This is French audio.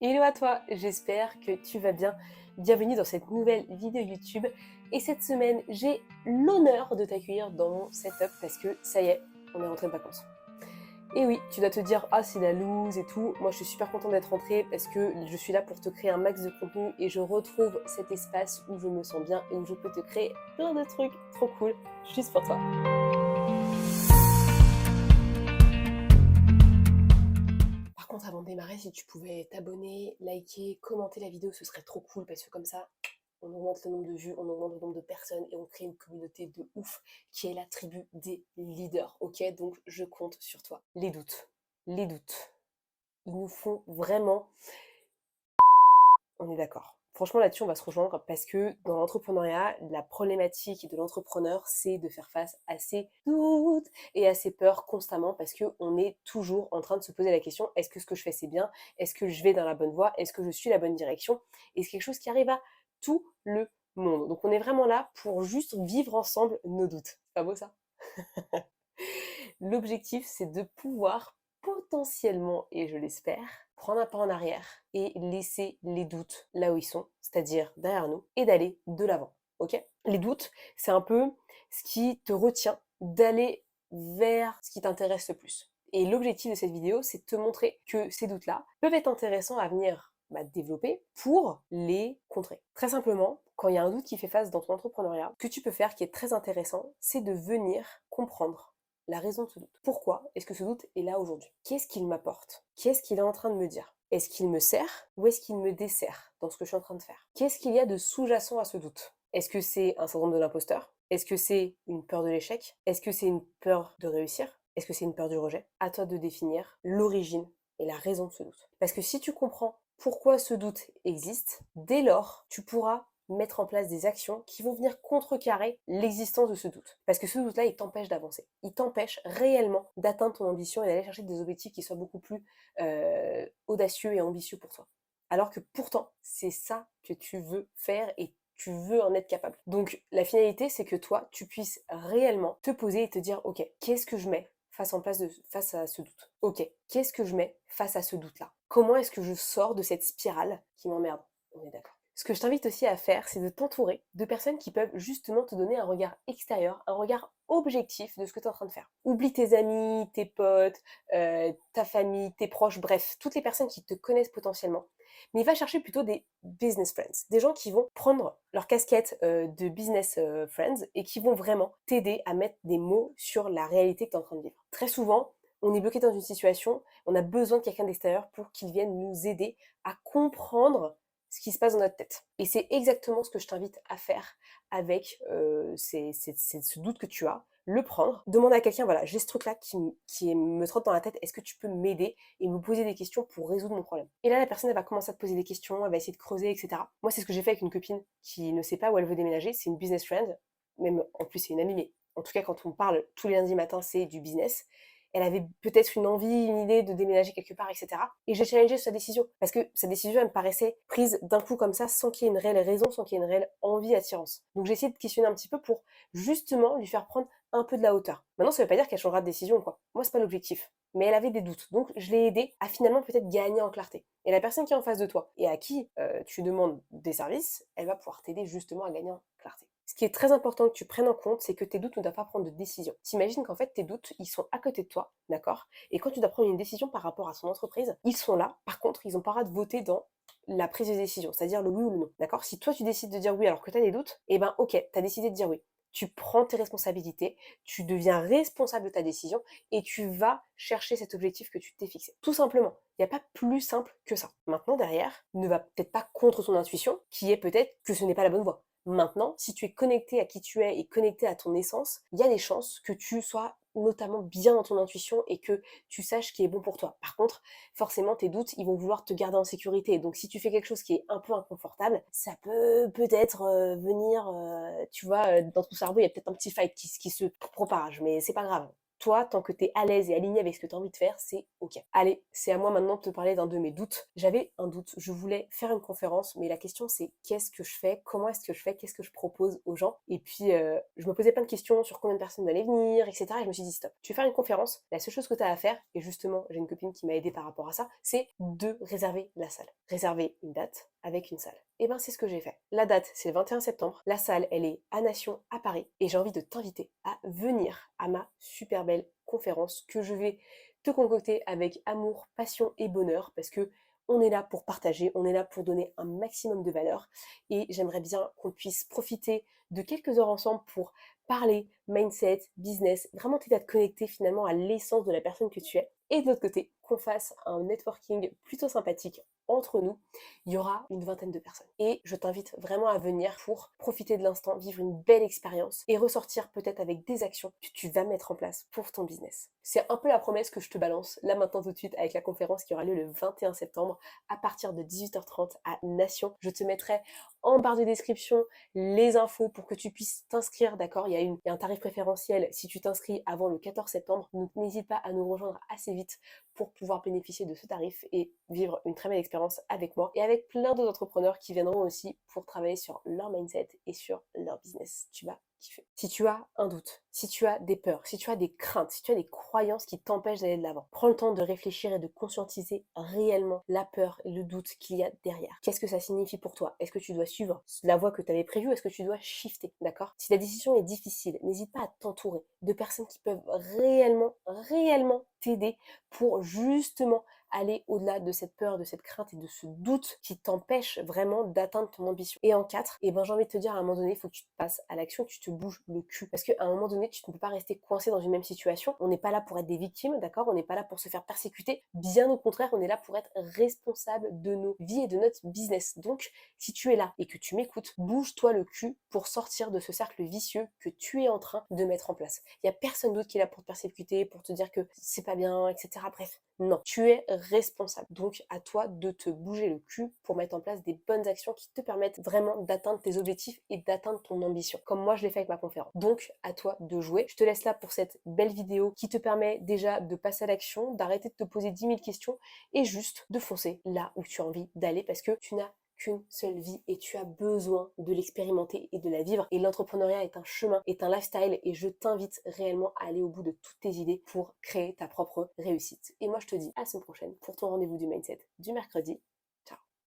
Hello à toi, j'espère que tu vas bien. Bienvenue dans cette nouvelle vidéo YouTube. Et cette semaine, j'ai l'honneur de t'accueillir dans mon setup parce que ça y est, on est rentré de vacances. Et oui, tu dois te dire, ah c'est la loose et tout. Moi je suis super contente d'être rentrée parce que je suis là pour te créer un max de contenu et je retrouve cet espace où je me sens bien et où je peux te créer plein de trucs trop cool juste pour toi. Par contre, avant de démarrer, si tu pouvais t'abonner, liker, commenter la vidéo, ce serait trop cool parce que comme ça, on augmente le nombre de vues, on augmente le nombre de personnes et on crée une communauté de ouf qui est la tribu des leaders, ok? Donc je compte sur toi. Les doutes, ils nous font vraiment... On est d'accord. Franchement, là-dessus, on va se rejoindre parce que dans l'entrepreneuriat, la problématique de l'entrepreneur, c'est de faire face à ses doutes et à ses peurs constamment parce qu'on est toujours en train de se poser la question, est-ce que ce que je fais, c'est bien? Est-ce que je vais dans la bonne voie? Est-ce que je suis la bonne direction? Et c'est quelque chose qui arrive à tout le monde. Donc on est vraiment là pour juste vivre ensemble nos doutes. C'est pas beau ça? L'objectif, c'est de pouvoir potentiellement, et je l'espère, prendre un pas en arrière et laisser les doutes là où ils sont, c'est-à-dire derrière nous, et d'aller de l'avant. Ok? Les doutes, c'est un peu ce qui te retient d'aller vers ce qui t'intéresse le plus. Et l'objectif de cette vidéo, c'est de te montrer que ces doutes-là peuvent être intéressants à venir développer pour les contrer. Très simplement, quand il y a un doute qui fait face dans ton entrepreneuriat, ce que tu peux faire qui est très intéressant, c'est de venir comprendre la raison de ce doute. Pourquoi est-ce que ce doute est là aujourd'hui? Qu'est-ce qu'il m'apporte? Qu'est-ce qu'il est en train de me dire? Est-ce qu'il me sert ou est-ce qu'il me dessert dans ce que je suis en train de faire? Qu'est-ce qu'il y a de sous-jacent à ce doute? Est-ce que c'est un syndrome de l'imposteur? Est-ce que c'est une peur de l'échec? Est-ce que c'est une peur de réussir? Est-ce que c'est une peur du rejet? À toi de définir l'origine et la raison de ce doute. Parce que si tu comprends pourquoi ce doute existe, dès lors, tu pourras mettre en place des actions qui vont venir contrecarrer l'existence de ce doute. Parce que ce doute-là, il t'empêche d'avancer. Il t'empêche réellement d'atteindre ton ambition et d'aller chercher des objectifs qui soient beaucoup plus audacieux et ambitieux pour toi. Alors que pourtant, c'est ça que tu veux faire et tu veux en être capable. Donc la finalité, c'est que toi, tu puisses réellement te poser et te dire, ok, qu'est-ce que je mets face à ce doute? Ok, qu'est-ce que je mets face à ce doute-là? Comment est-ce que je sors de cette spirale qui m'emmerde? On est d'accord. Ce que je t'invite aussi à faire, c'est de t'entourer de personnes qui peuvent justement te donner un regard extérieur, un regard objectif de ce que tu es en train de faire. Oublie tes amis, tes potes, ta famille, tes proches, bref, toutes les personnes qui te connaissent potentiellement. Mais va chercher plutôt des business friends, des gens qui vont prendre leur casquette de business friends et qui vont vraiment t'aider à mettre des mots sur la réalité que tu es en train de vivre. Très souvent, on est bloqué dans une situation, on a besoin de quelqu'un d'extérieur pour qu'il vienne nous aider à comprendre ce qui se passe dans notre tête. Et c'est exactement ce que je t'invite à faire avec ce doute que tu as. Le prendre, demander à quelqu'un, voilà, j'ai ce truc-là qui me trotte dans la tête, est-ce que tu peux m'aider et me poser des questions pour résoudre mon problème? Et là, la personne, elle va commencer à te poser des questions, elle va essayer de creuser, etc. Moi, c'est ce que j'ai fait avec une copine qui ne sait pas où elle veut déménager, c'est une business friend, même en plus c'est une amie, mais en tout cas, quand on parle tous les lundis matins, c'est du business. Elle avait peut-être une envie, une idée de déménager quelque part, etc. Et j'ai challengé sa décision. Parce que sa décision, elle me paraissait prise d'un coup comme ça, sans qu'il y ait une réelle raison, sans qu'il y ait une réelle envie, attirance. Donc j'ai essayé de questionner un petit peu pour justement lui faire prendre un peu de la hauteur. Maintenant, ça veut pas dire qu'elle changera de décision, quoi. Moi, c'est pas l'objectif. Mais elle avait des doutes. Donc je l'ai aidée à finalement peut-être gagner en clarté. Et la personne qui est en face de toi et à qui tu demandes des services, elle va pouvoir t'aider justement à gagner en clarté. Ce qui est très important que tu prennes en compte, c'est que tes doutes ne doivent pas prendre de décision. T'imagines qu'en fait, tes doutes, ils sont à côté de toi, d'accord? Et quand tu dois prendre une décision par rapport à son entreprise, ils sont là. Par contre, ils n'ont pas le droit de voter dans la prise de décision, c'est-à-dire le oui ou le non, d'accord? Si toi, tu décides de dire oui alors que tu as des doutes, eh ben ok, tu as décidé de dire oui. Tu prends tes responsabilités, tu deviens responsable de ta décision et tu vas chercher cet objectif que tu t'es fixé. Tout simplement. Il n'y a pas plus simple que ça. Maintenant, derrière, ne va peut-être pas contre ton intuition, qui est peut-être que ce n'est pas la bonne voie. Maintenant, si tu es connecté à qui tu es et connecté à ton essence, il y a des chances que tu sois notamment bien dans ton intuition et que tu saches ce qui est bon pour toi. Par contre, forcément, tes doutes, ils vont vouloir te garder en sécurité. Donc, si tu fais quelque chose qui est un peu inconfortable, ça peut peut-être venir, tu vois, dans ton cerveau, il y a peut-être un petit fight qui se propage, mais c'est pas grave. Toi, tant que tu es à l'aise et aligné avec ce que tu as envie de faire, c'est OK. Allez, c'est à moi maintenant de te parler d'un de mes doutes. J'avais un doute, je voulais faire une conférence, mais la question c'est qu'est-ce que je fais, comment est-ce que je fais, qu'est-ce que je propose aux gens. Et puis, je me posais plein de questions sur combien de personnes allaient venir, etc. Et je me suis dit, stop, tu veux faire une conférence, la seule chose que tu as à faire, et justement, j'ai une copine qui m'a aidée par rapport à ça, c'est de réserver la salle. Réserver une date avec une salle. Et ben c'est ce que j'ai fait. La date, c'est le 21 septembre. La salle, elle est à Nation, à Paris. Et j'ai envie de t'inviter à venir à ma super belle conférence que je vais te concocter avec amour, passion et bonheur parce que on est là pour partager, on est là pour donner un maximum de valeur et j'aimerais bien qu'on puisse profiter de quelques heures ensemble pour parler mindset, business, vraiment t'aider à te connecter finalement à l'essence de la personne que tu es. Et de l'autre côté, qu'on fasse un networking plutôt sympathique entre nous. Il y aura une vingtaine de personnes. Et je t'invite vraiment à venir pour profiter de l'instant, vivre une belle expérience et ressortir peut-être avec des actions que tu vas mettre en place pour ton business. C'est un peu la promesse que je te balance là maintenant tout de suite avec la conférence qui aura lieu le 21 septembre à partir de 18h30 à Nation. Je te mettrai en barre de description les infos pour que tu puisses t'inscrire, d'accord? Il y a un tarif préférentiel si tu t'inscris avant le 14 septembre. Donc n'hésite pas à nous rejoindre assez vite pour pouvoir bénéficier de ce tarif et vivre une très belle expérience avec moi et avec plein d'autres entrepreneurs qui viendront aussi pour travailler sur leur mindset et sur leur business. Tu vas kiffer. Si tu as un doute, si tu as des peurs, si tu as des craintes, si tu as des croyances qui t'empêchent d'aller de l'avant, prends le temps de réfléchir et de conscientiser réellement la peur et le doute qu'il y a derrière. Qu'est-ce que ça signifie pour toi? Est-ce que tu dois suivre la voie que tu avais prévue? Est-ce que tu dois shifter? D'accord? Si la décision est difficile, n'hésite pas à t'entourer de personnes qui peuvent réellement t'aider pour justement aller au-delà de cette peur, de cette crainte et de ce doute qui t'empêche vraiment d'atteindre ton ambition. Et en 4, et ben j'ai envie de te dire à un moment donné, il faut que tu te passes à l'action, que tu te bouges le cul. Parce qu'à un moment donné, tu ne peux pas rester coincé dans une même situation. On n'est pas là pour être des victimes, d'accord? On n'est pas là pour se faire persécuter. Bien au contraire, on est là pour être responsable de nos vies et de notre business. Donc, si tu es là et que tu m'écoutes, bouge-toi le cul pour sortir de ce cercle vicieux que tu es en train de mettre en place. Il n'y a personne d'autre qui est là pour te persécuter, pour te dire que c'est pas bien, etc. Bref, non, tu es responsable. Donc, à toi de te bouger le cul pour mettre en place des bonnes actions qui te permettent vraiment d'atteindre tes objectifs et d'atteindre ton ambition, comme moi je l'ai fait avec ma conférence. Donc, à toi de jouer. Je te laisse là pour cette belle vidéo qui te permet déjà de passer à l'action, d'arrêter de te poser 10 000 questions et juste de foncer là où tu as envie d'aller parce que tu n'as qu'une seule vie et tu as besoin de l'expérimenter et de la vivre. Et l'entrepreneuriat est un chemin, est un lifestyle et je t'invite réellement à aller au bout de toutes tes idées pour créer ta propre réussite. Et moi je te dis à la semaine prochaine pour ton rendez-vous du mindset du mercredi.